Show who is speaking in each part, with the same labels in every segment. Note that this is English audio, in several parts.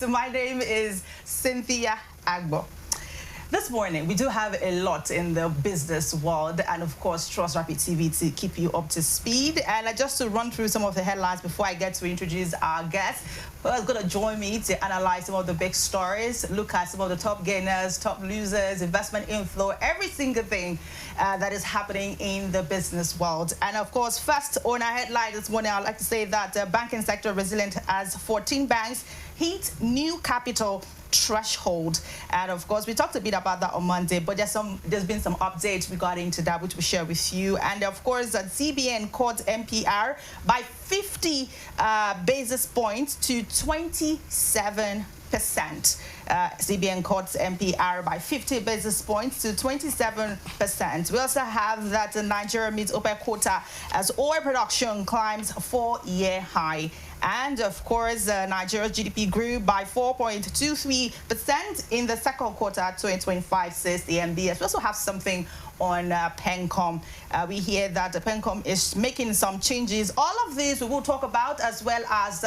Speaker 1: So my name is Cynthia Agbo. This morning, we do have a lot in the business world and, of course, Trust Rapid TV to keep you up to speed. And just to run through some of the headlines before I get to introduce our guest, who is going to join me to analyze some of the big stories, look at some of the top gainers, top losers, investment inflow, every single thing that is happening in the business world. And, of course, first on our headline this morning, I'd like to say that the banking sector resilient as 14 banks hit new capital threshold. And of course, we talked a bit about that on Monday, but there's been some updates regarding to that which we share with you. And of course, CBN caught MPR by 50 basis points to 27%. CBN cuts MPR by 50 basis points to 27%. We also have that Nigeria meets OPEC quota as oil production climbs 4-year high. And of course, Nigeria's GDP grew by 4.23% in the second quarter 2025, says the MBS. We also have something on Pencom. We hear that Pencom is making some changes. All of these we will talk about, as well as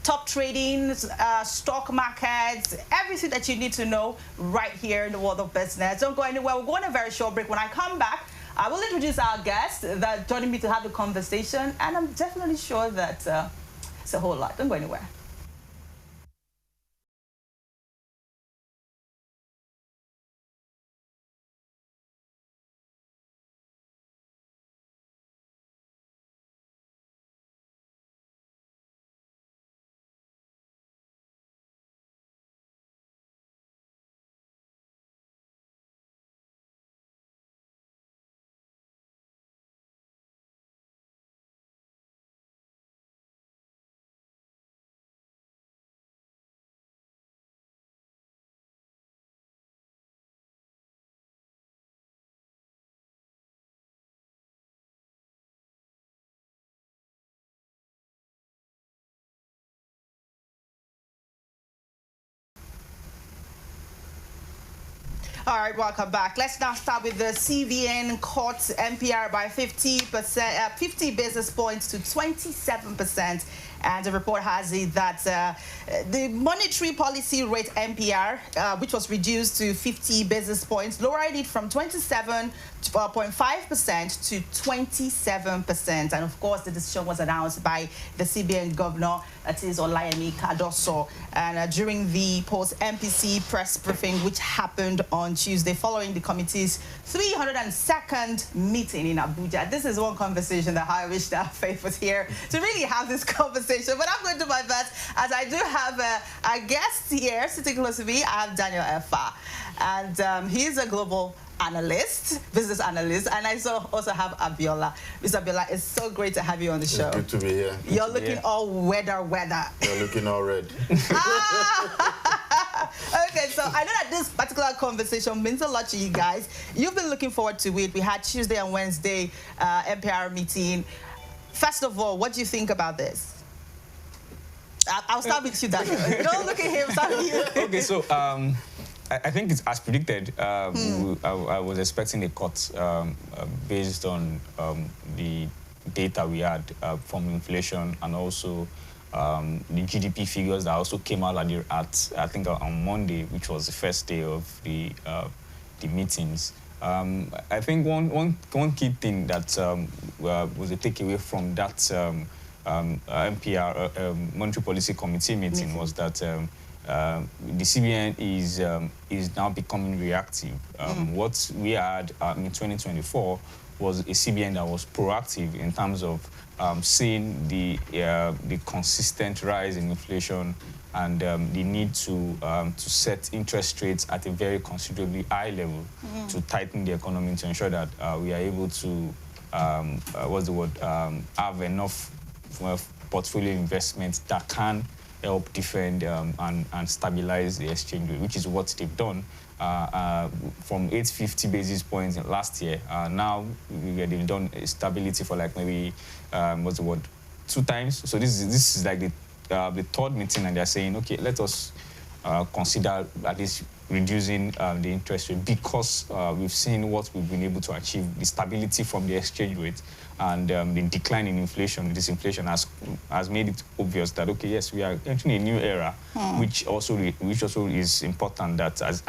Speaker 1: top trading, stock markets, everything that you need to know right here in the world of business. Don't go anywhere. We're going on a very short break. When I come back, I will introduce our guest that joining me to have the conversation, and I'm definitely sure that it's a whole lot. Don't go anywhere. All right, welcome back. Let's now start with the CBN caught MPR by 50 basis points to 27%. And the report has it that the monetary policy rate MPR, which was reduced to 50 basis points, lowered it from 27.5% to 27%. And of course, the decision was announced by the CBN governor, that is Olayemi Kadoso, and during the post-MPC press briefing, which happened on Tuesday, following the committee's 302nd meeting in Abuja. This is one conversation that I wish that Faith was here to really have this conversation. But I'm going to do my best, as I do have a guest here sitting close to me. I have Daniel Efa, and he's a global analyst, business analyst, and I also have Abiola. Mr. Abiola, it's so great to have you on the show.
Speaker 2: It's good to be here.
Speaker 1: You're looking all weather.
Speaker 2: You're looking all red.
Speaker 1: Okay, so I know that this particular conversation means a lot to you guys. You've been looking forward to it. We had Tuesday and Wednesday MPR meeting. First of all, what do you think about this? I'll start with you, Daniel. Don't look at him, start with you.
Speaker 3: Okay, so I think it's as predicted. I was expecting a cut based on the data we had from inflation, and also the GDP figures that also came out at I think on Monday, which was the first day of the meetings. I think one key thing that was a takeaway from that MPR Monetary Policy Committee meeting was that the CBN is now becoming reactive. What we had in 2024 was a CBN that was proactive in terms of seeing the consistent rise in inflation and the need to set interest rates at a very considerably high level to tighten the economy, to ensure that we are able to have enough portfolio investments that can help defend and stabilize the exchange rate, which is what they've done. From 850 basis points last year, now they've done stability for like maybe 2 times. So this is like the third meeting, and they're saying, okay, let us consider at least reducing the interest rate because we've seen what we've been able to achieve, the stability from the exchange rate and the decline in inflation. Disinflation has made it obvious that, okay, yes, we are entering a new era, which also is important that as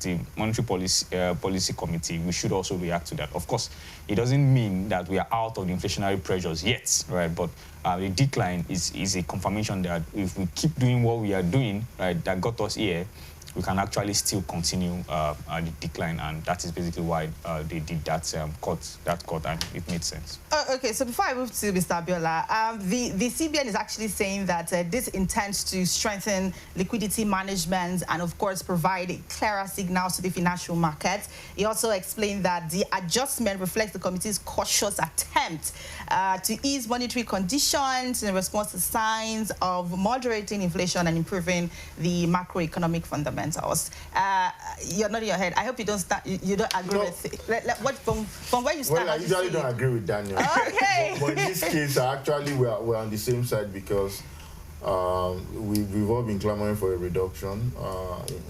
Speaker 3: the Monetary Policy Committee, we should also react to that. Of course, it doesn't mean that we are out of the inflationary pressures yet, right? But the decline is a confirmation that if we keep doing what we are doing, right, that got us here, we can actually still continue the decline, and that is basically why they did that cut, and it made sense.
Speaker 1: Okay, so before I move to Mr. Abiola, the CBN is actually saying that this intends to strengthen liquidity management and, of course, provide clearer signals to the financial market. He also explained that the adjustment reflects the committee's cautious attempt to ease monetary conditions in response to signs of moderating inflation and improving the macroeconomic fundamentals. You're nodding your head. I hope you don't agree with it. What from where you start?
Speaker 2: Well, I usually don't agree with Daniel.
Speaker 1: Okay.
Speaker 2: but in this case, actually, we're on the same side because we've all been clamoring for a reduction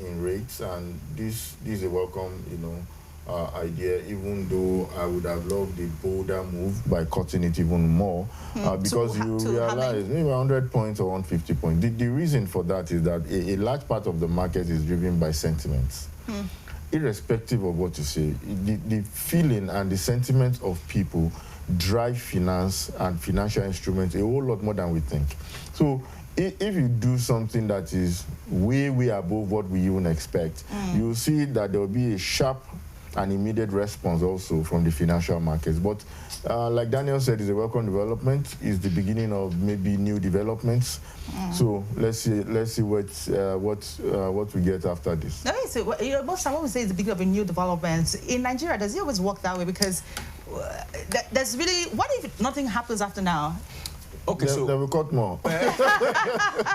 Speaker 2: in rates, and this is a welcome, idea, even though I would have loved a bolder move by cutting it even more, because you realize maybe 100 points or 150 points. The reason for that is that a large part of the market is driven by sentiments. Irrespective of what you say, the feeling and the sentiment of people drive finance and financial instruments a whole lot more than we think. So if you do something that is way above what we even expect, you'll see that there will be a sharp and immediate response also from the financial markets. But like Daniel said, it's a welcome development. It's the beginning of maybe new developments. So let's see what we get after this.
Speaker 1: No, so most time we say it's the beginning of a new development in Nigeria. Does it always work that way? Because there's really, what if nothing happens after now?
Speaker 3: Okay, so
Speaker 2: they will cut more.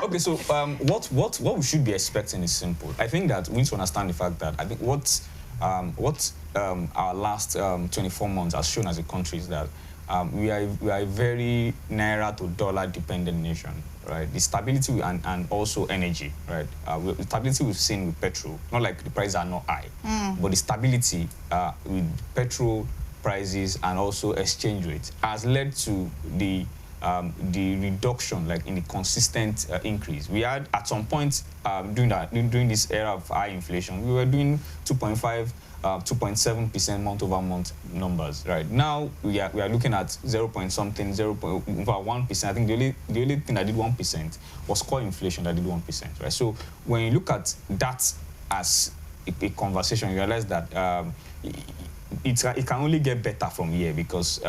Speaker 3: Okay, so what we should be expecting is simple. I think that we need to understand the fact that I think what our last 24 months has shown as a country is that we are a very naira to dollar dependent nation, right? The stability and also energy, right? The stability we've seen with petrol, not like the prices are not high, but the stability with petrol prices and also exchange rates has led to the reduction, like in the consistent increase. We had at some point during this era of high inflation, we were doing 2.7% month-over-month numbers. Right now, we are looking at 0.1%. I think the only thing that did 1% was core inflation that did 1%. Right. So when you look at that as a conversation, you realize that it can only get better from here, because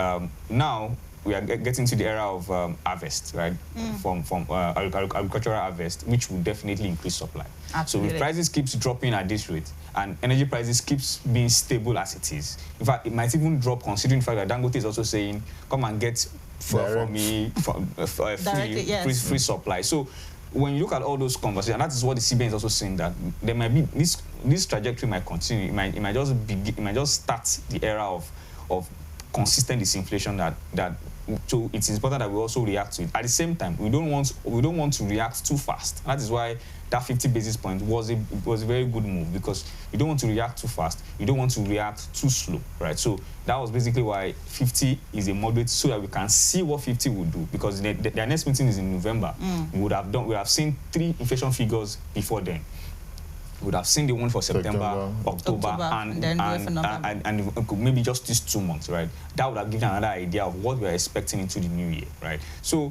Speaker 3: now we are getting to the era of harvest, right? From agricultural harvest, which will definitely increase supply.
Speaker 1: Absolutely.
Speaker 3: So if prices keeps dropping at this rate and energy prices keeps being stable as it is, in fact, it might even drop, considering the fact that Dangote is also saying, come and get for me free supply. So when you look at all those conversations, and that is what the CBN is also saying, that there might be this trajectory might continue. It might just start the era of consistent disinflation that so it's important that we also react to it. At the same time, we don't want to react too fast. That is why that 50 basis point was a very good move, because you don't want to react too fast, you don't want to react too slow, right? So that was basically why 50 is a moderate, so that we can see what 50 will do, because their next meeting is in November. We have seen 3 inflation figures before then. We would have seen the one for September, October, and maybe just these 2 months, right? That would have given another idea of what we are expecting into the new year, right? So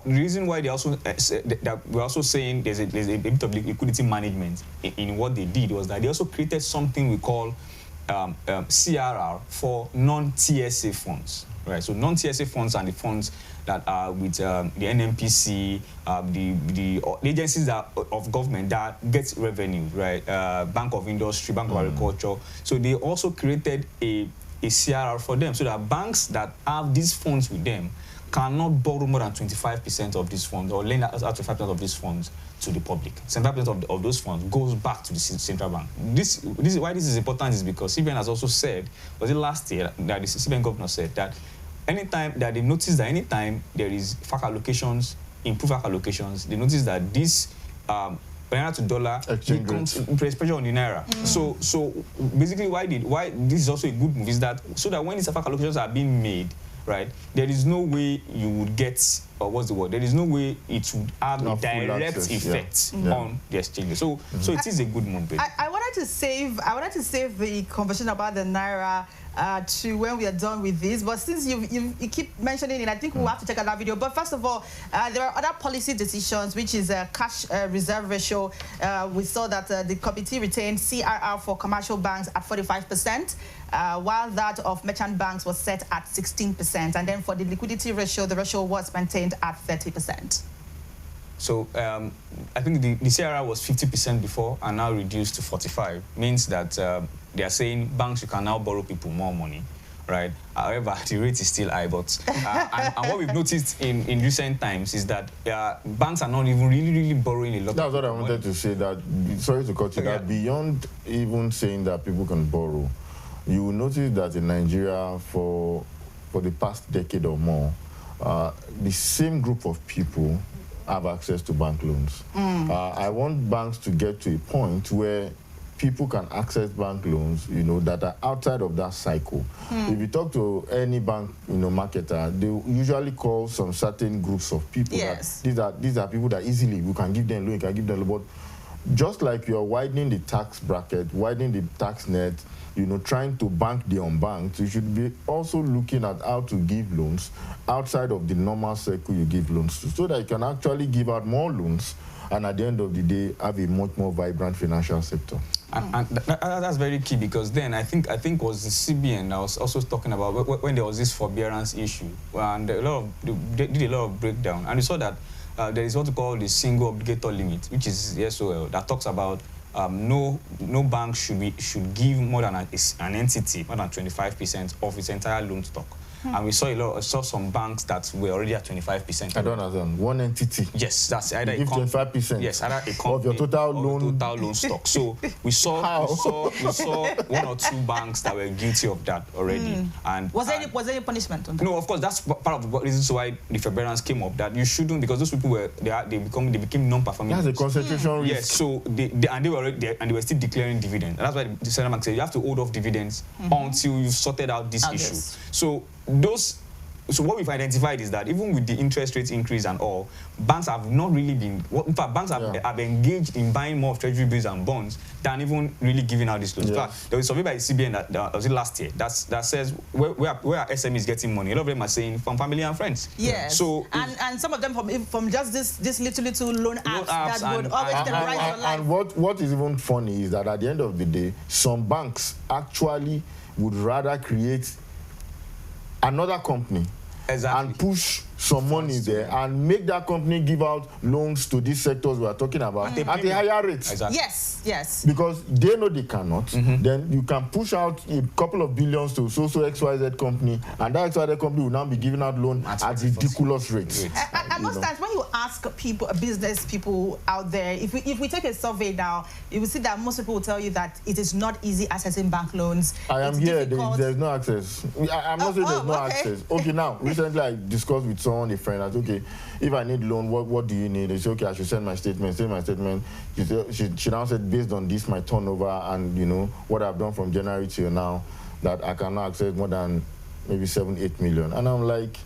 Speaker 3: the reason why they also that we're also saying there's a bit of liquidity management in what they did was that they also created something we call CRR for non-TSA funds, right? So non-TSA funds and the funds that are with the NNPC, the agencies of government that get revenue, right? Bank of Industry, Bank of Agriculture. So they also created a CRR for them, so that banks that have these funds with them cannot borrow more than 25% of these funds or lend out 25% of these funds to the public. 75% of those funds goes back to the central bank. This is why this is important, is because CBN has also said, was it last year that the CBN governor said that anytime that they notice that anytime there is FAC allocations, improved FAC allocations, they notice that these naira to dollar becomes pressure on the naira. So basically, why this is also a good move is that so that when these FA calculations are being made, right, there is no way you would get, or what's the word? There is no way it would have a direct effect on the exchange. So it is a good move.
Speaker 1: I wanted to save the conversation about the naira to when we are done with this, but since you keep mentioning it, I think we'll have to check out that video. But first of all, there are other policy decisions, which is a cash reserve ratio. We saw that the committee retained CRR for commercial banks at 45%, while that of merchant banks was set at 16%. And then for the liquidity ratio, the ratio was maintained at 30%.
Speaker 3: So I think the CRR was 50% before and now reduced to 45. Means that they are saying banks, you can now borrow people more money, right? However, the rate is still high. But and what we've noticed in recent times is that banks are not even really borrowing a lot.
Speaker 2: That's what I wanted to say. That sorry to cut you. That beyond even saying that people can borrow, you will notice that in Nigeria for the past decade or more, the same group of people have access to bank loans. I want banks to get to a point where people can access bank loans, that are outside of that cycle. If you talk to any bank, marketer, they usually call some certain groups of people.
Speaker 1: Yes.
Speaker 2: That these are people that easily you can give them loan, you can give them loan. But just like you're widening the tax bracket, widening the tax net, trying to bank the unbanked, you should be also looking at how to give loans outside of the normal circle you give loans to, so that you can actually give out more loans and at the end of the day have a much more vibrant financial sector.
Speaker 3: And that's very key, because then I think was the CBN that was also talking about when there was this forbearance issue, and they did a lot of breakdown, and we saw that there is what we call the single obligator limit, which is the SOL, that talks about no bank should give more than an entity more than 25% of its entire loan stock. And we saw some banks that were already at 25%.
Speaker 2: I don't understand. One entity.
Speaker 3: Yes, that's either
Speaker 2: give 25%.
Speaker 3: Yes, either a company
Speaker 2: of your total loan
Speaker 3: stock. So we saw one or two banks that were guilty of that already. And
Speaker 1: was there any punishment on that?
Speaker 3: No, of course, that's part of the reasons why the forbearance came up. That you shouldn't, because those people they became non-performing.
Speaker 2: That's a concentration risk.
Speaker 3: Yes, so they were still declaring dividends. And that's why the central bank said you have to hold off dividends until you've sorted out this issue. So what we've identified is that even with the interest rate increase and all, banks have not really been, in fact, banks have engaged in buying more of treasury bills and bonds than even really giving out these loans. In fact, there was a survey by the CBN that was it last year that says where are SMEs getting money? A lot of them are saying from family and friends.
Speaker 1: Yes. So and some of them from just this little loan apps that would always terrorize your life.
Speaker 2: And what is even funny is that at the end of the day, some banks actually would rather create another company and push some money there and make that company give out loans to these sectors we are talking about at a higher rate.
Speaker 3: Exactly.
Speaker 1: Yes.
Speaker 2: Because they know they cannot. Then you can push out a couple of billions to so XYZ company, and that XYZ company will now be giving out loans at ridiculous rates.
Speaker 1: And most times when you ask people, business people out there, if we take a survey now, you will see that most people will tell you that it is not easy accessing bank loans.
Speaker 2: I am here. There's no access. I'm not saying there's no access. Okay, now recently I discussed with someone, a friend, I said, okay, if I need loan, what do you need? They said, okay, I should send my statement. She now said, based on this, my turnover and what I've done from January till now, that I cannot access more than maybe 7-8 million. And I'm like,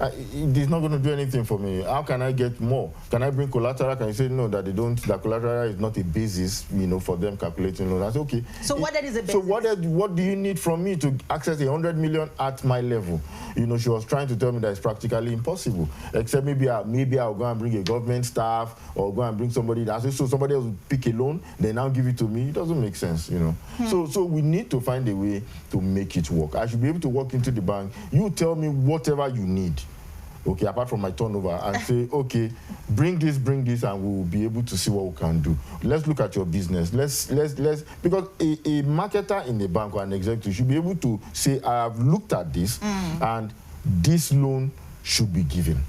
Speaker 2: it's not going to do anything for me. How can I get more? Can I bring collateral? Can you say no, that that collateral is not a basis, for them calculating loan? I said, okay.
Speaker 1: So what is a basis?
Speaker 2: So what do you need from me to access 100 million at my level? She was trying to tell me that it's practically impossible. Except maybe I'll go and bring a government staff or go and bring somebody so somebody else will pick a loan, they now give it to me. It doesn't make sense, So we need to find a way to make it work. I should be able to walk into the bank. You tell me whatever you need. Okay, apart from my turnover, and say, okay, bring this, and we will be able to see what we can do. Let's look at your business. Let's because a marketer in the bank or an executive should be able to say, I have looked at this, and this loan should be given.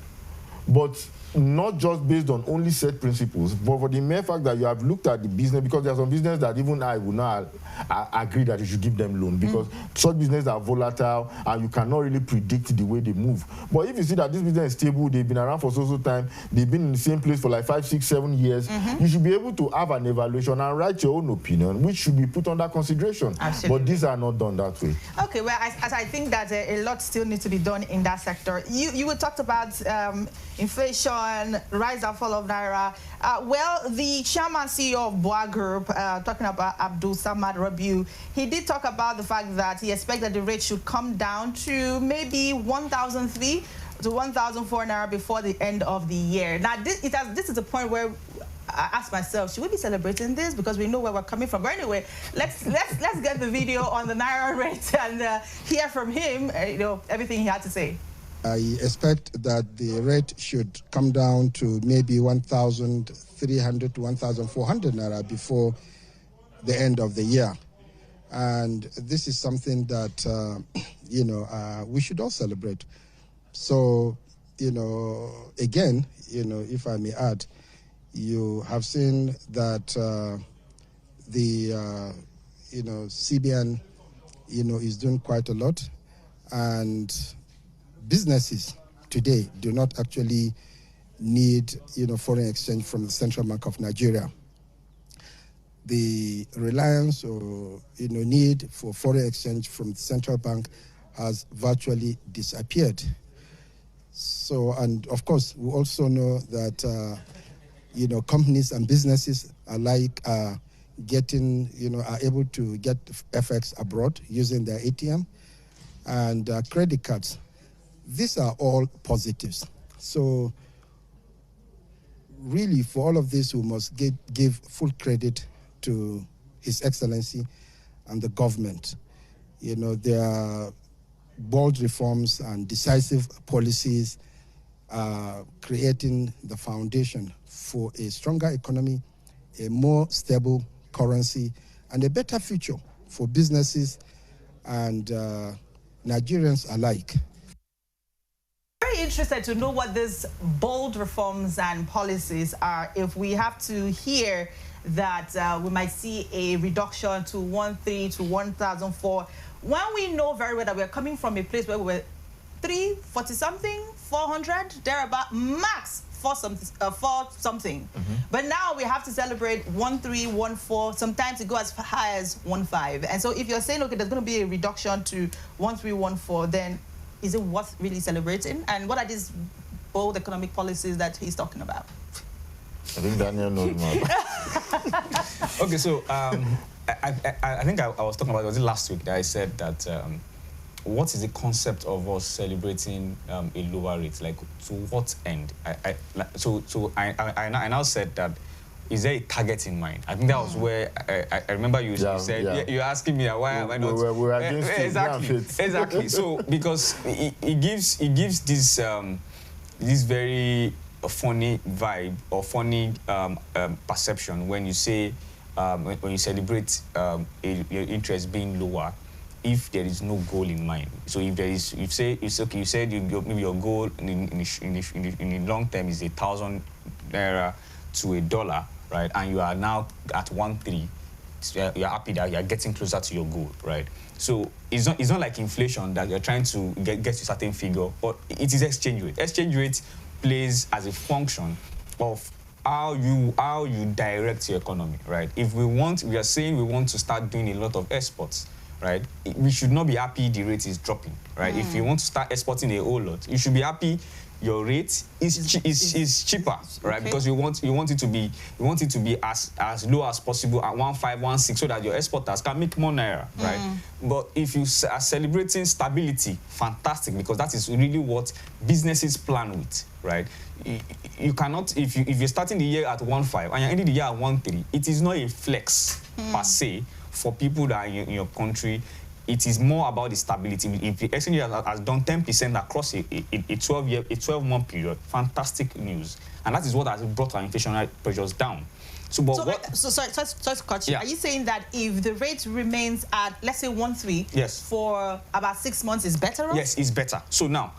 Speaker 2: But not just based on only set principles, but for the mere fact that you have looked at the business, because there are some business that even I would not agree that you should give them loan, because such businesses are volatile and you cannot really predict the way they move. But if you see that this business is stable, they've been around for so time, they've been in the same place for like 5, 6, 7 years, you should be able to have an evaluation and write your own opinion, which should be put under consideration.
Speaker 1: Absolutely.
Speaker 2: But these are not done that way.
Speaker 1: Okay, well, as I think that a lot still needs to be done in that sector. You talked about inflation, rise and fall of Naira. Well, the chairman CEO of Boa Group, talking about Abdul Samad Rabiu, he did talk about the fact that he expects that the rate should come down to maybe 1,003 to 1,004 Naira before the end of the year. Now, this is a point where I asked myself, should we be celebrating this? Because we know where we're coming from. But anyway, let's get the video on the Naira rate and hear from him, everything he had to say.
Speaker 4: I expect that the rate should come down to maybe 1,300 to 1,400 Naira before the end of the year. And this is something that, we should all celebrate. So, again, if I may add, you have seen that the CBN, is doing quite a lot, and businesses today do not actually need, foreign exchange from the Central Bank of Nigeria. The reliance or, need for foreign exchange from the central bank has virtually disappeared. So, and of course, we also know that, companies and businesses alike are able to get FX abroad using their ATM and credit cards. These are all positives. So really, for all of this, we must give full credit to His Excellency and the government. There are bold reforms and decisive policies creating the foundation for a stronger economy, a more stable currency, and a better future for businesses and Nigerians alike.
Speaker 1: Very interested to know what these bold reforms and policies are. If we have to hear that we might see a reduction to 1,300 to 1,004, when we know very well that we're coming from a place where we were 340 something, 400, thereabout, max 4 something. But now we have to celebrate 1,300, 1,400, sometimes it goes as high as 1,500. And so if you're saying, okay, there's going to be a reduction to 1,300, 1,400, then is it worth really celebrating? And what are these bold economic policies that he's talking about?
Speaker 2: I think Daniel knows more.
Speaker 3: Okay, so I think I was talking about, was it last week that I said that what is the concept of us celebrating a lower rate? Like, to what end? I now said that, is there a target in mind? I think that was where I remember you said, you're asking me why am I not?
Speaker 2: We're against
Speaker 3: exactly. So because it gives this this very funny vibe or funny perception when you say when you celebrate your interest being lower, if there is no goal in mind. So if there is, you say it's okay. You said maybe your goal in the long term is 1,000 Naira to $1, right? And you are now at 1,300. So you're happy that you're getting closer to your goal, right? So it's not like inflation that you're trying to get to a certain figure, but it is exchange rate. Exchange rate plays as a function of how you direct your economy, right? If we are saying we want to start doing a lot of exports, right? We should not be happy the rate is dropping, right? If you want to start exporting a whole lot, you should be happy your rate is cheaper, right? Okay. Because you want it to be as low as possible at 1,500, 1,600, so that your exporters can make more Naira, right? But if you are celebrating stability, fantastic, because that is really what businesses plan with, right? You cannot, if you're starting the year at 1,500 and you're ending the year at 1,300, it is not a flex per se for people that are in your country. It is more about the stability. If the exchange rate has done 10% across a 12-month period, fantastic news. And that is what has brought our inflationary pressures down. Sorry
Speaker 1: to cut you. Yeah. Are you saying that if the rate remains at, let's say, 1,300,
Speaker 3: yes,
Speaker 1: for about 6 months, is better off?
Speaker 3: Yes, it's better. So now,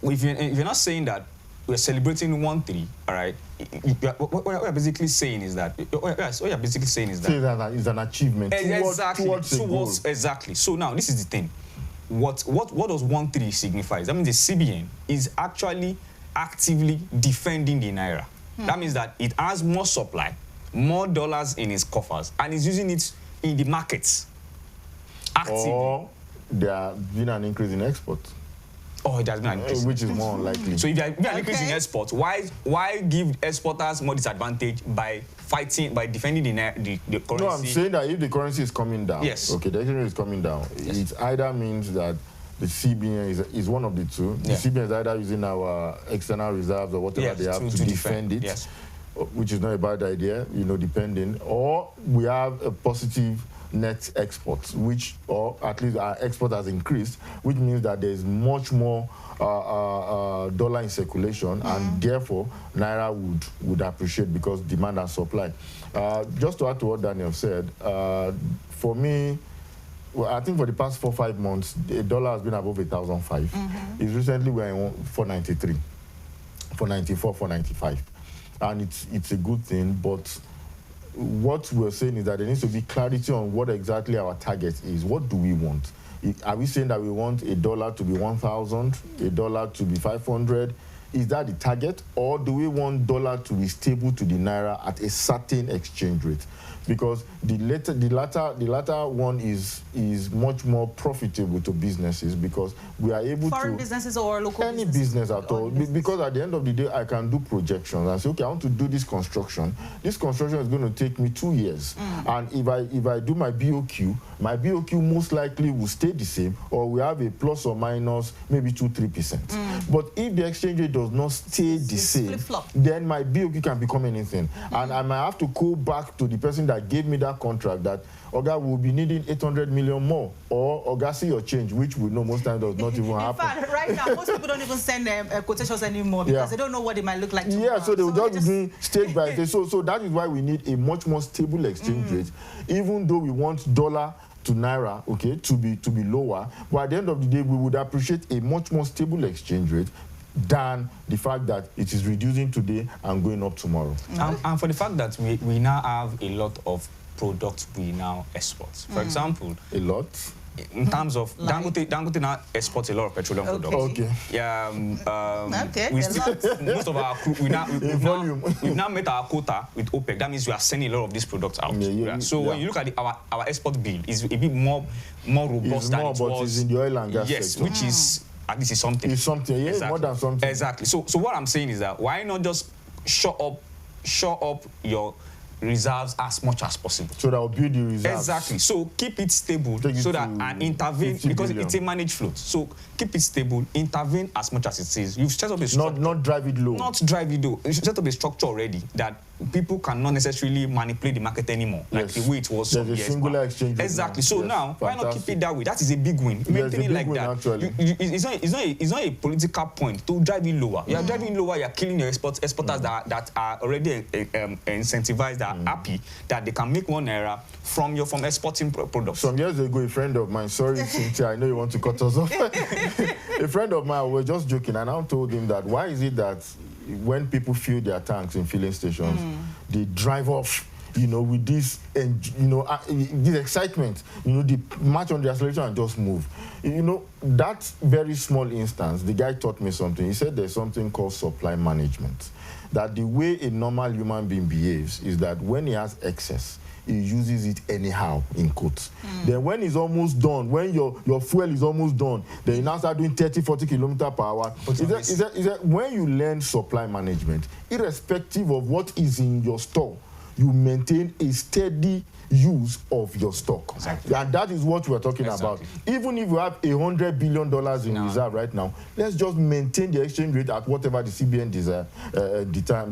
Speaker 3: if you're not saying that we're celebrating 1-3, all right, what you're basically saying is that, it's
Speaker 2: an achievement towards
Speaker 3: exactly. So now, this is the thing. What does 1-3 signify? That means the CBN is actually actively defending the Naira. That means that it has more supply, more dollars in its coffers, and is using it in the markets actively.
Speaker 2: Or there has been an increase in exports.
Speaker 3: Oh, it has been an increase.
Speaker 2: Which is more unlikely.
Speaker 3: So if there has been an increase in exports, why give exporters more disadvantage by defending the currency?
Speaker 2: No, I'm saying that if the currency is coming down,
Speaker 3: yes.
Speaker 2: Okay, the exchange rate is coming down, it either means that the CBN is one of the two. The CBN is either using our external reserves or whatever they have to defend it, which is not a bad idea, depending. Or we have a positive net exports, or at least our export has increased, which means that there is much more dollar in circulation, and therefore Naira would appreciate because demand and supply. Just to add to what Daniel said, for me, well, I think for the past 4 or 5 months, the dollar has been above 1,005. It's recently we're in 493, 494, 495, and it's a good thing. But what we're saying is that there needs to be clarity on what exactly our target is. What do we want? Are we saying that we want a dollar to be 1,000, a dollar to be 500? Is that the target, or do we want dollar to be stable to the Naira at a certain exchange rate? Because the latter one is much more profitable to businesses, because we are able
Speaker 1: foreign businesses or local
Speaker 2: any business at all. Because at the end of the day, I can do projections and say, okay, I want to do this construction. This construction is going to take me 2 years, and if I do my BOQ most likely will stay the same, or we have a plus or minus maybe 2-3%. But if the exchange rate does not stay the same, then my BOQ can become anything, and I might have to go back to the person that gave me that contract that, Oga, will be needing 800 million more, or Oga, see your change, which we know most times does not even happen.
Speaker 1: In fact, right now, most people don't even send quotations anymore because they don't know what they might look like tomorrow.
Speaker 2: Yeah, so they will just be doing stage by stage. So that is why we need a much more stable exchange rate, even though we want dollar to Naira, okay, to be lower. But at the end of the day, we would appreciate a much more stable exchange rate than the fact that it is reducing today and going up tomorrow.
Speaker 3: And for the fact that we now have a lot of products we now export. For example,
Speaker 2: a lot?
Speaker 3: In terms of Dangote now exports a lot of petroleum products.
Speaker 2: Okay.
Speaker 3: Yeah. Most of our we've now met our quota with OPEC. That means we are sending a lot of these products out. So when you look at our export bill, it's a bit more robust than it was
Speaker 2: in the oil and gas sector.
Speaker 3: Which is at least something.
Speaker 2: It's something, exactly. More than something.
Speaker 3: Exactly. So what I'm saying is that why not just shore up your reserves as much as possible,
Speaker 2: so that will build the reserves.
Speaker 3: Exactly. So keep it stable, so that and intervene, because it's a managed float. So keep it stable, intervene as much as it is. You've set up a structure.
Speaker 2: Not drive it low.
Speaker 3: Not drive it low. You should set up a structure already that people cannot necessarily manipulate the market anymore, like the way it was some years back.
Speaker 2: There's a singular exchange.
Speaker 3: Exactly. So now, why not keep it that way? That is a big win. Maintain it like that. It's not a political point to drive it lower. You are driving lower. You are killing your exporters that are already incentivized, that are happy that they can make 1 Naira from exporting products.
Speaker 2: Some years ago, a friend of mine, sorry Cynthia, I know you want to cut us off. A friend of mine, we were just joking, and I told him that why is it that when people fill their tanks in filling stations, they drive off, with this, this excitement, they march on the accelerator and just move. That very small instance, the guy taught me something. He said there's something called supply management. That the way a normal human being behaves is that when he has excess, he uses it anyhow, in quotes. Then when it's almost done, when your fuel is almost done, then you now start doing 30-40 kilometers per hour. Is that when you learn supply management, irrespective of what is in your store, you maintain a steady use of your stock.
Speaker 3: Exactly.
Speaker 2: And that is what we're talking about. Even if you have $100 billion in reserve right now, let's just maintain the exchange rate at whatever the CBN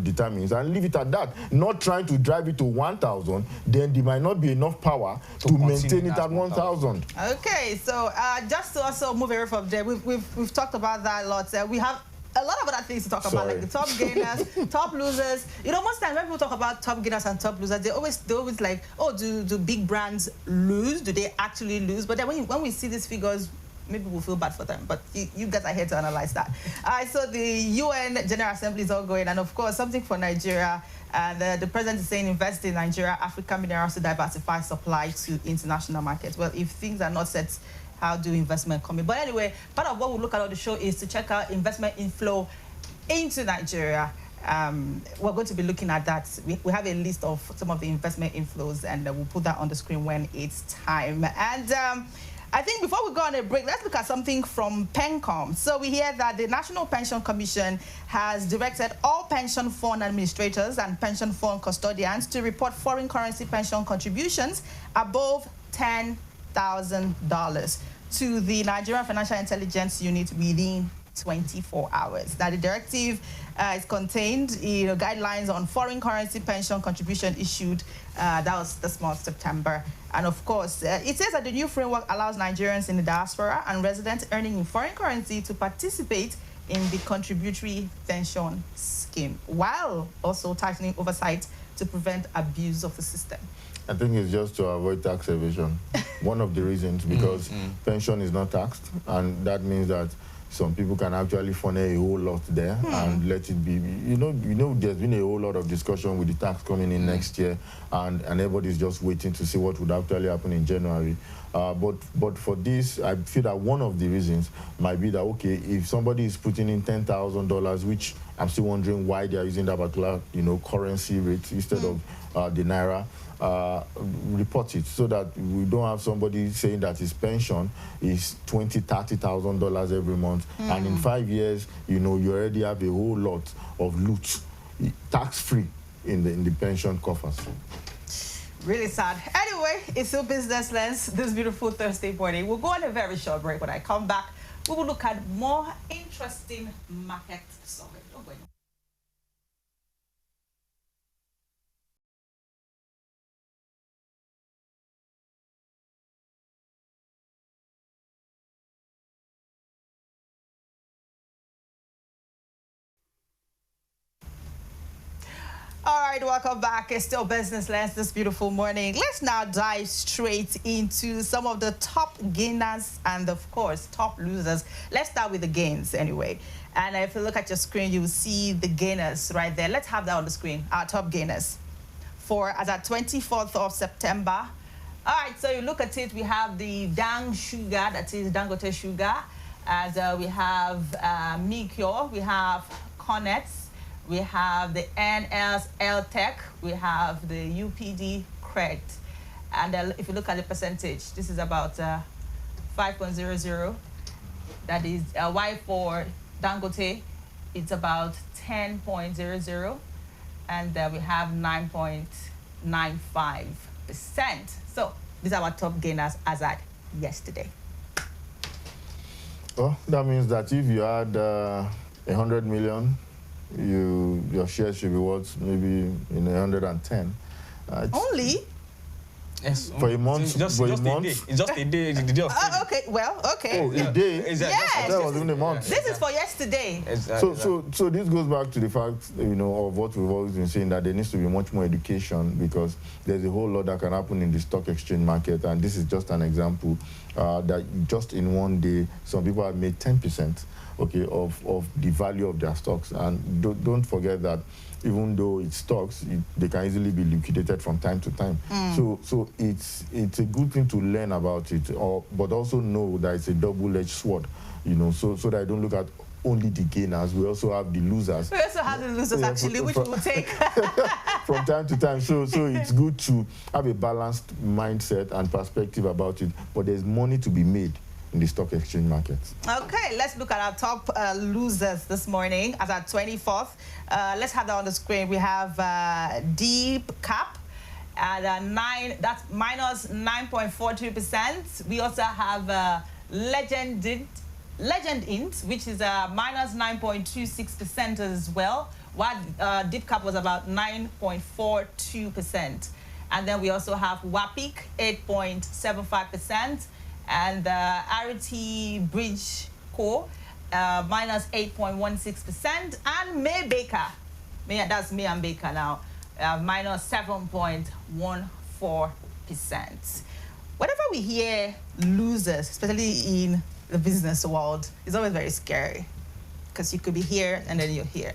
Speaker 2: determines and leave it at that. Not trying to drive it to 1,000, then there might not be enough power to maintain it at 1,000.
Speaker 1: Okay, so just to also move away from there, we've talked about that a lot. We have a lot of other things to talk about, like the top gainers, top losers. Most times when people talk about top gainers and top losers, they always like, oh, do big brands lose? Do they actually lose? But then when we see these figures, maybe we'll feel bad for them, but you guys are here to analyze that. So the UN General Assembly is ongoing, and of course, something for Nigeria. And the president is saying invest in Nigeria, African minerals to diversify supply to international markets. Well, if things are not set, how do investment come in? But anyway, part of what we'll look at on the show is to check out investment inflow into Nigeria. We're going to be looking at that. We have a list of some of the investment inflows, and we'll put that on the screen when it's time. And I think before we go on a break, let's look at something from PenCom. So we hear that the National Pension Commission has directed all pension fund administrators and pension fund custodians to report foreign currency pension contributions above $10,000 to the Nigerian Financial Intelligence Unit within 24 hours. Now, the directive is contained guidelines on foreign currency pension contribution issued. That was this month, September. And of course, it says that the new framework allows Nigerians in the diaspora and residents earning in foreign currency to participate in the contributory pension scheme, while also tightening oversight to prevent abuse of the system.
Speaker 2: I think it's just to avoid tax evasion. One of the reasons, because pension is not taxed, and that means that some people can actually funnel a whole lot there and let it be. You know, there's been a whole lot of discussion with the tax coming in next year, and everybody's just waiting to see what would actually happen in January. But for this, I feel that one of the reasons might be that, okay, if somebody is putting in $10,000, which I'm still wondering why they are using that particular, currency rate instead of the Naira, report it so that we don't have somebody saying that his pension is $20,000, $30,000 every month, and in 5 years, you already have a whole lot of loot, tax-free in the pension coffers.
Speaker 1: Really sad. Anyway, it's still Business Lens this beautiful Thursday morning. We'll go on a very short break. When I come back, we will look at more interesting market stories. All right, welcome back. It's still Business Lens this beautiful morning. Let's now dive straight into some of the top gainers and, of course, top losers. Let's start with the gains anyway. And if you look at your screen, you will see the gainers right there. Let's have that on the screen, our top gainers. As at 24th of September. All right, so you look at it, we have the Dang Sugar, that is Dangote Sugar. As we have Meteor, we have Connets. We have the NSL Tech, we have the UPD Credit. And if you look at the percentage, this is about 5.00. That is Y for Dangote, it's about 10.00. And we have 9.95%. So these are our top gainers as at yesterday.
Speaker 2: Well, that means that if you had 100 million, your shares should be worth maybe 110.
Speaker 1: Only?
Speaker 3: Yes.
Speaker 2: For a month?
Speaker 3: Just a day. It's just a day. The day of
Speaker 1: okay, well, okay.
Speaker 2: Oh, a day?
Speaker 1: Yes.
Speaker 2: That was even a month.
Speaker 1: This is for yesterday.
Speaker 2: Exactly. So this goes back to the fact, of what we've always been saying, that there needs to be much more education, because there's a whole lot that can happen in the stock exchange market, and this is just an example that just in one day, some people have made 10%. Okay, of the value of their stocks. And don't forget that even though it's stocks, they can easily be liquidated from time to time. So it's a good thing to learn about it, but also know that it's a double-edged sword, so that I don't look at only the gainers. We also have the losers.
Speaker 1: We also have the losers, actually, which we'll take
Speaker 2: from time to time. So it's good to have a balanced mindset and perspective about it, but there's money to be made in the stock exchange market. Okay,
Speaker 1: let's look at our top losers this morning as at 24th. Let's have that on the screen. We have Deep Cap at that's minus 9.42%. We also have Legend Int, which is minus 9.26% as well, while Deep Cap was about 9.42%. And then we also have WAPIC, 8.75%. And RT Bridge Core, minus 8.16%, and May Baker, that's May and Baker now, minus 7.14%. Whenever we hear losers, especially in the business world is always very scary because you could be here and then you're here.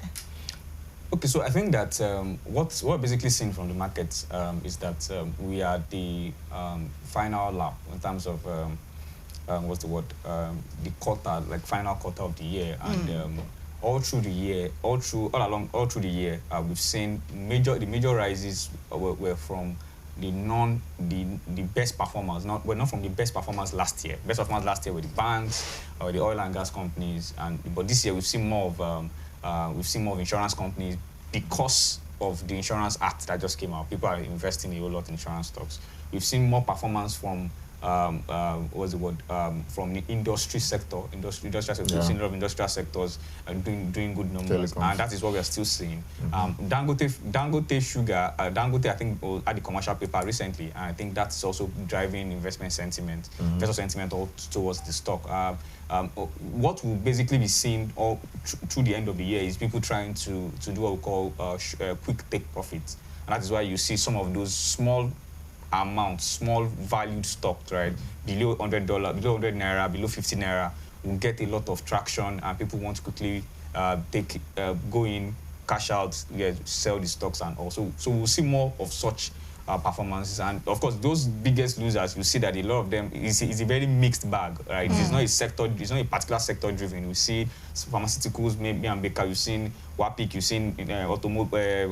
Speaker 3: Okay, so I think that what we're basically seeing from the market is that we are the final lap in terms of what's the word? The quarter, like final quarter of the year, and all through the year, all through the year, we've seen the major rises were from the best performers. We're not from the best performers last year. Best performers last year were the banks or the oil and gas companies, but this year we've seen more of insurance companies because of the Insurance Act that just came out. People are investing a whole lot in insurance stocks. We've seen more performance from what's the word? From the industry sector. We've seen a lot of industrial sectors doing good numbers, and that is what we are still seeing. Dangote Sugar, Dangote, I think, had the commercial paper recently, and I think that's also driving investment sentiment, investor sentiment towards the stock. What we'll basically be seeing all through the end of the year is people trying to do what we call quick take profits, and that is why you see some of those small valued stocks, right, below $100, below 100 naira, below 50 naira, will get a lot of traction, and people want to quickly go in, cash out, sell the stocks, and also so we'll see more of such performances. And of course, those biggest losers, you see that a lot of them is a very mixed bag, right? It's not a sector, it's not a particular sector driven. We see pharmaceuticals, maybe and Baker, you've seen Wapik, you've seen automobile,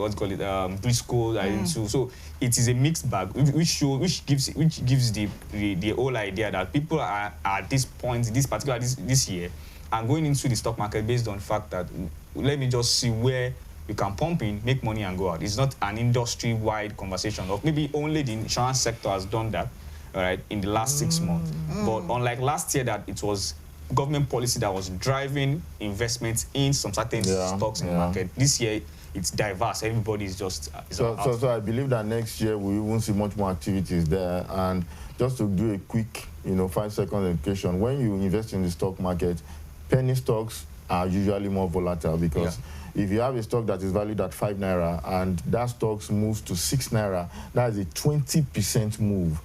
Speaker 3: Briscoe, so it is a mixed bag, which gives the whole idea that people are at this point, this year, are going into the stock market based on the fact that let me just see where you can pump in, make money, and go out. It's not an industry-wide conversation of maybe only the insurance sector has done that, right, in the last 6 months. But unlike last year, that it was government policy that was driving investments in some certain stocks in the market. This year, it's diverse. Everybody is just
Speaker 2: so I believe that next year we won't see much more activities there. And just to do a quick, 5-second education, when you invest in the stock market, penny stocks are usually more volatile because if you have a stock that is valued at 5 naira and that stock moves to 6 naira, that is a 20% move.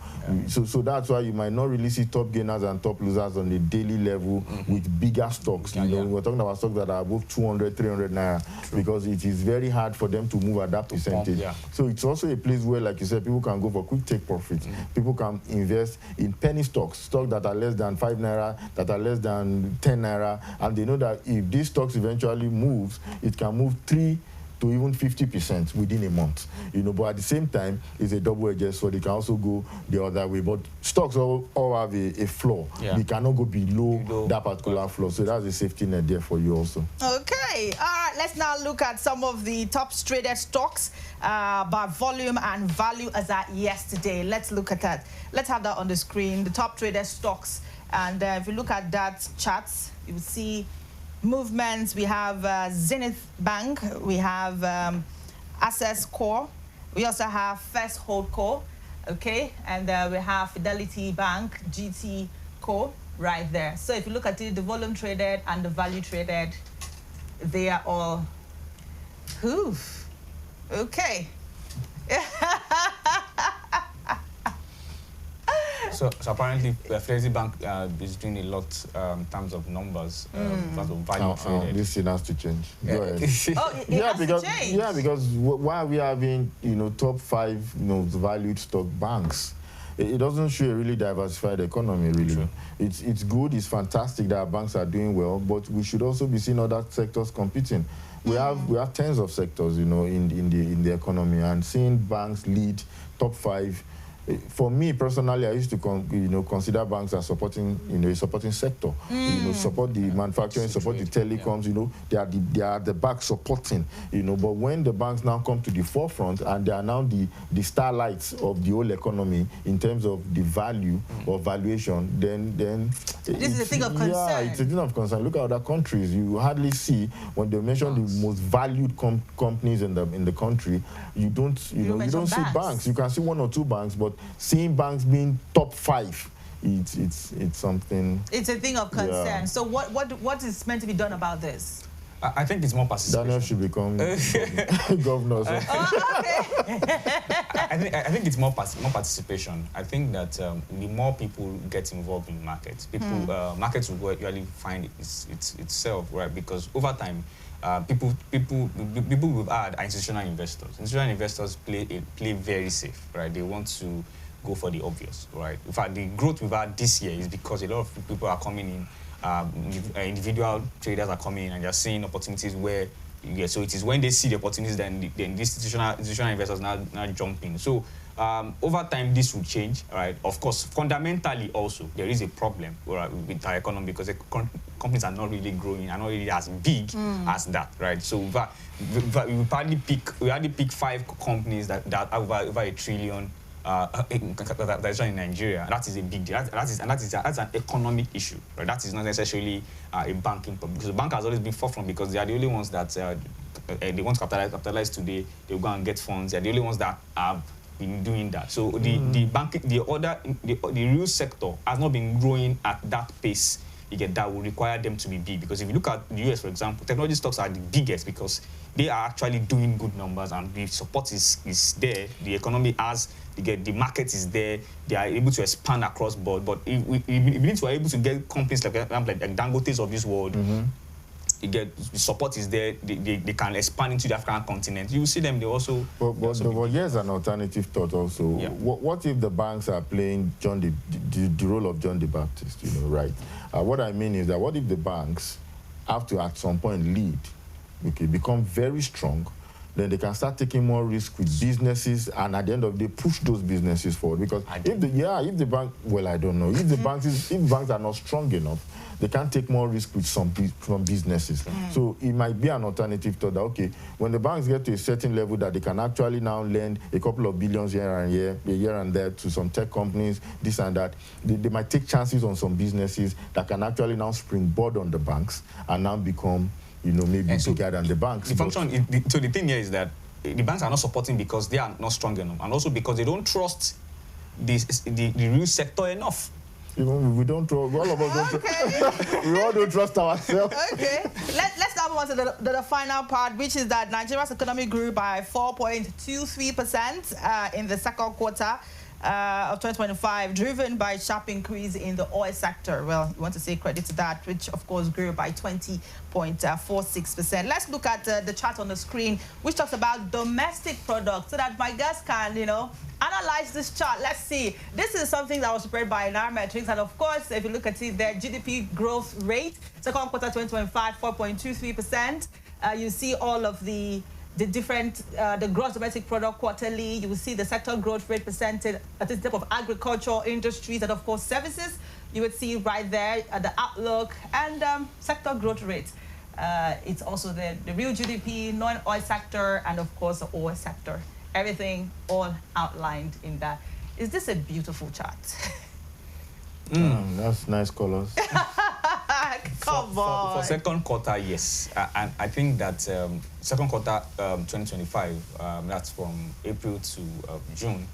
Speaker 2: So that's why you might not really see top gainers and top losers on the daily level with bigger stocks. We're talking about stocks that are above 200, 300 naira because it is very hard for them to move at that percentage. So it's also a place where, like you said, people can go for quick take profits. People can invest in penny stocks that are less than 5 naira, that are less than 10 naira, and they know that if these stocks eventually moves, it can move 3 to even 50% within a month. But at the same time, it's a double-edged sword. They can also go the other way. But stocks all have a floor. They cannot go below that particular floor. So that's a safety net there for you also.
Speaker 1: Okay. All right. Let's now look at some of the top traded stocks by volume and value as at yesterday. Let's look at that. Let's have that on the screen. The top traded stocks. And if you look at that charts, you will see movements. We have Zenith Bank, we have Access Core, we also have First Holdco, okay, and we have Fidelity Bank, GT Co, right there. So if you look at it, the volume traded and the value traded, they are all, okay.
Speaker 3: So apparently, Fidelity Bank is doing a lot in terms of numbers, in terms of value traded.
Speaker 2: This thing has to change. Go ahead.
Speaker 1: Because
Speaker 2: why are we having top 5 valued stock banks? It doesn't show a really diversified economy. Really, it's good. It's fantastic that our banks are doing well, but we should also be seeing other sectors competing. We have tens of sectors, in the economy, and seeing banks lead top 5. For me personally, I used to consider banks as supporting a supporting sector. Support the manufacturing, support the telecoms. They are the back supporting. But when the banks now come to the forefront and they are now the starlights of the whole economy in terms of the value or valuation, then
Speaker 1: this is a thing of concern.
Speaker 2: Yeah, it's a thing of concern. Look at other countries. You hardly see when they mention the most valued companies in the country. You don't see banks. You can see 1 or 2 banks, but seeing banks being top 5, it's something.
Speaker 1: It's a thing of concern. So what is meant to be done about this?
Speaker 3: I think it's more participation.
Speaker 2: Daniel should become governor.
Speaker 3: I think it's more participation. I think that the more people get involved in markets, markets will usually find itself, right? Because over time, people we've had are institutional investors. Institutional investors play very safe, right? They want to go for the obvious, right? In fact, the growth we've had this year is because a lot of people are coming in. Individual traders are coming in and they're seeing opportunities where, so it is when they see the opportunities then the institutional investors now jump in. So over time this will change, right? Of course, fundamentally also there is a problem with our economy because the companies are not really growing, are not really as big as that, right? So we hardly pick 5 companies that have over $1 trillion. That's in Nigeria. That is a big deal. That's an economic issue, right? That is not necessarily a banking problem because the bank has always been forefront because they are the only ones that they want to capitalize today. They will go and get funds. They are the only ones that have been doing that. So the real sector has not been growing at that pace. That will require them to be big because if you look at the US, for example, technology stocks are the biggest because they are actually doing good numbers and the support is there. The economy the market is there. They are able to expand across board. But if we need to be able to get companies like Dangotes of this world, the support is there. They can expand into the African continent. You see them. They also.
Speaker 2: But here's an alternative thought also.
Speaker 3: Yeah.
Speaker 2: What if the banks are playing the role of John the Baptist? You know, right? What I mean is that what if the banks have to at some point lead, become very strong, then they can start taking more risk with businesses, and at the end of the day, push those businesses forward. Because if the bank, well, I don't know, if the banks are not strong enough, they can't take more risk with some businesses. So it might be an alternative thought that, okay, when the banks get to a certain level that they can actually now lend a couple of billions here and there to some tech companies, this and that, they might take chances on some businesses that can actually now springboard on the banks and now become, maybe bigger than the banks.
Speaker 3: The function, so the thing here is that the banks are not supporting because they are not strong enough, and also because they don't trust the real sector enough.
Speaker 2: We don't trust, all of us don't trust. We all don't trust ourselves.
Speaker 1: Okay. Let's now move on to the final part, which is that Nigeria's economy grew by 4.23% in the second quarter of 2025, driven by a sharp increase in the oil sector. Well, you want to say credit to that, which of course grew by 20.46%. Let's look at the chart on the screen, which talks about domestic products, so that my guests can, analyze this chart. Let's see. This is something that was prepared by Nairametrics, and of course, if you look at it, their GDP growth rate, second quarter 2025, 4.23%. You see all of the different, the gross domestic product quarterly. You will see the sector growth rate presented at the type of agricultural industries and of course services. You would see right there the outlook and sector growth rate. It's also the real GDP, non-oil sector, and of course the oil sector. Everything all outlined in that. Is this a beautiful chart?
Speaker 2: That's nice colors.
Speaker 1: Come on.
Speaker 3: For second quarter, yes. And I think that second quarter 2025, that's from April to June,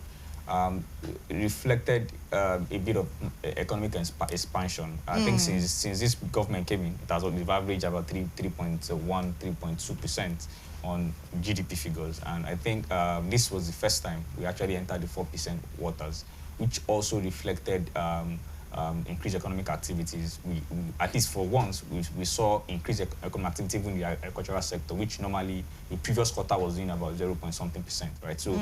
Speaker 3: reflected a bit of economic expansion. I think since this government came in, they've averaged about 3.1, 3.2% on GDP figures. And I think this was the first time we actually entered the 4% waters, which also reflected increased economic activities. We at least for once, we saw increased economic activity in the agricultural sector, which normally the previous quarter was doing about 0.something%, right? So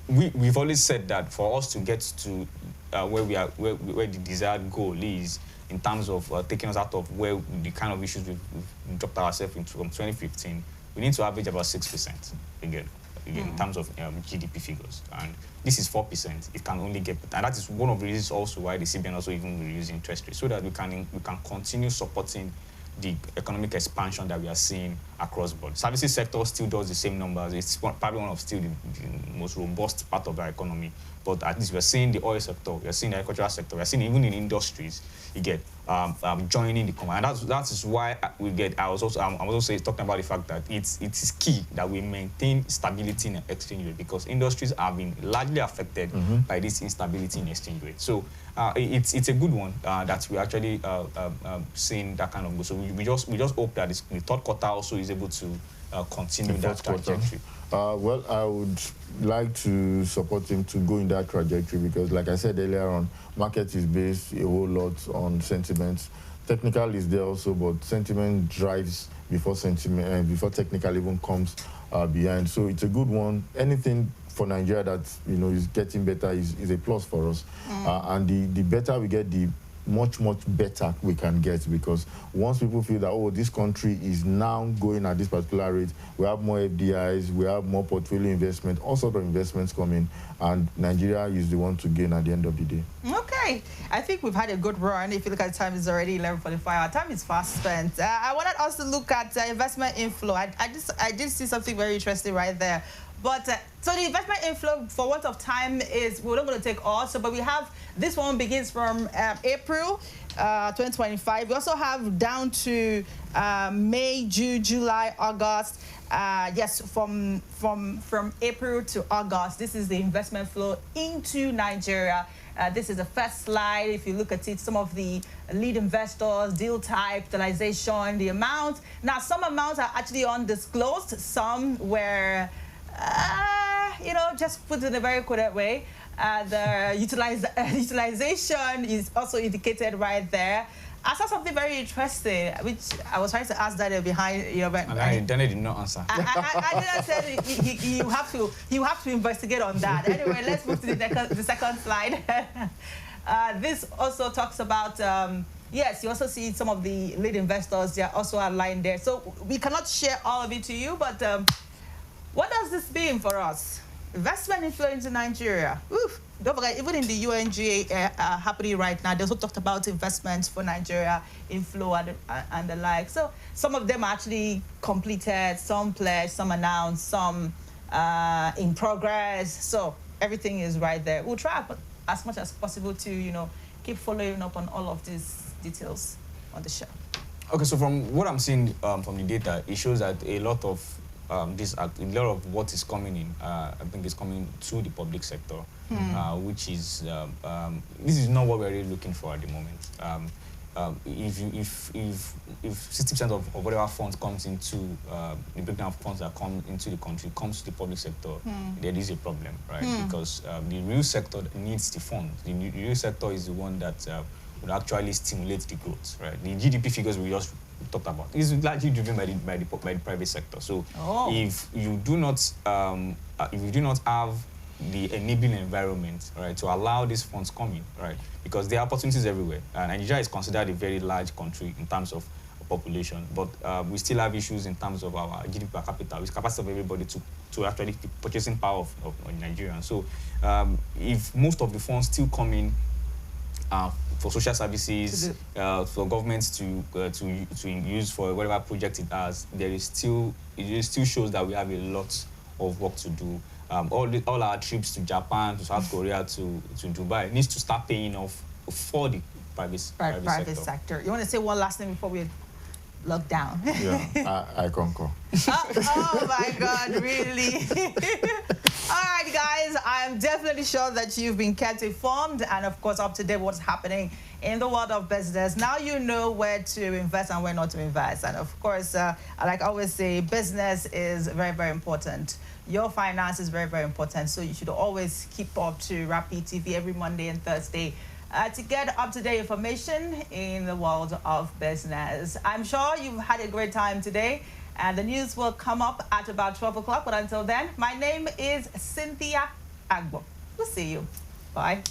Speaker 3: we've always said that for us to get to where the desired goal is, in terms of taking us out of where the kind of issues we've dropped ourselves into from 2015, we need to average about 6% again in terms of GDP figures. And this is 4%. It can only get, and that is one of the reasons also why the CBN also even reduced interest rates, so that we can continue supporting the economic expansion that we are seeing across board. Services sector still does the same numbers. It's probably one of still the most robust part of our economy. But at least we're seeing the oil sector, we're seeing the agricultural sector, we're seeing even in industries, you get joining the command. And that is why we get. I'm also talking about the fact that it is key that we maintain stability in the exchange rate, because industries have been largely affected by this instability in exchange rate. So it's a good one that we actually seeing that kind of go. So we just hope that the third quarter also is able to continue that trajectory.
Speaker 2: Well, I would like to support him to go in that trajectory, because, like I said earlier on, market is based a whole lot on sentiments. Technical is there also, but sentiment drives before before technical even comes behind. So it's a good one. Anything for Nigeria that is getting better is a plus for us. And the better we get, the much better we can get, because once people feel that, oh, this country is now going at this particular rate, we have more FDIs, we have more portfolio investment, all sorts of investments coming, and Nigeria is the one to gain at the end of the day.
Speaker 1: Okay, I think we've had a good run. If you look at the time, it's already 11:45. Our time is fast spent. I wanted us to look at investment inflow. I did see something very interesting right there. But so the investment inflow, for want of time, is we're not going to take all. But we have this one begins from April 2025. We also have down to May, June, July, August. Yes, from April to August. This is the investment flow into Nigeria. This is the first slide. If you look at it, some of the lead investors, deal type, utilization, the amount. Now, some amounts are actually undisclosed. Some were just put in a very coded way. The utilization is also indicated right there. I saw something very interesting, which I was trying to ask Daniel behind.
Speaker 3: And Daniel did not answer.
Speaker 1: I didn't say you have to investigate on that. Anyway, let's move to the second slide. This also talks about. Yes, you also see some of the lead investors. They are also outlined there. So we cannot share all of it to you, but. What does this mean for us? Investment inflow into Nigeria. Oof. Don't forget, even in the UNGA happening right now, they also talked about investments for Nigeria, inflow and the like. So some of them are actually completed, some pledged, some announced, some in progress. So everything is right there. We'll try as much as possible to, keep following up on all of these details on the show.
Speaker 3: Okay, so from what I'm seeing from the data, it shows that a lot of a lot of what is coming in, I think, is coming to the public sector, which is this is not what we're really looking for at the moment. If 60% of whatever funds comes into the breakdown of funds that come into the country comes to the public sector, there is a problem, right? Because the real sector needs the funds. The real sector is the one that would actually stimulate the growth, right? The GDP figures we just talked about is largely driven by the private sector. So if you do not have the enabling environment, right, to allow these funds coming, right, because there are opportunities everywhere. Nigeria is considered a very large country in terms of population, but we still have issues in terms of our GDP per capita, with capacity of everybody to actually the purchasing power of Nigerians. So if most of the funds still come in for social services, for governments to use for whatever project it has, it still shows that we have a lot of work to do. All our trips to Japan, to South Korea, to Dubai needs to start paying off for the private sector.
Speaker 1: You want to say one last thing before we lock down?
Speaker 2: Yeah, I concur.
Speaker 1: Oh my God, really? All right, guys, I'm definitely sure that you've been kept informed and, of course, up to date what's happening in the world of business. Now you know where to invest and where not to invest. And, of course, like I always say, business is very, very important. Your finance is very, very important. So you should always keep up to Rapid TV every Monday and Thursday to get up-to-date information in the world of business. I'm sure you've had a great time today. And the news will come up at about 12 o'clock. But until then, my name is Cynthia Agbo. We'll see you. Bye.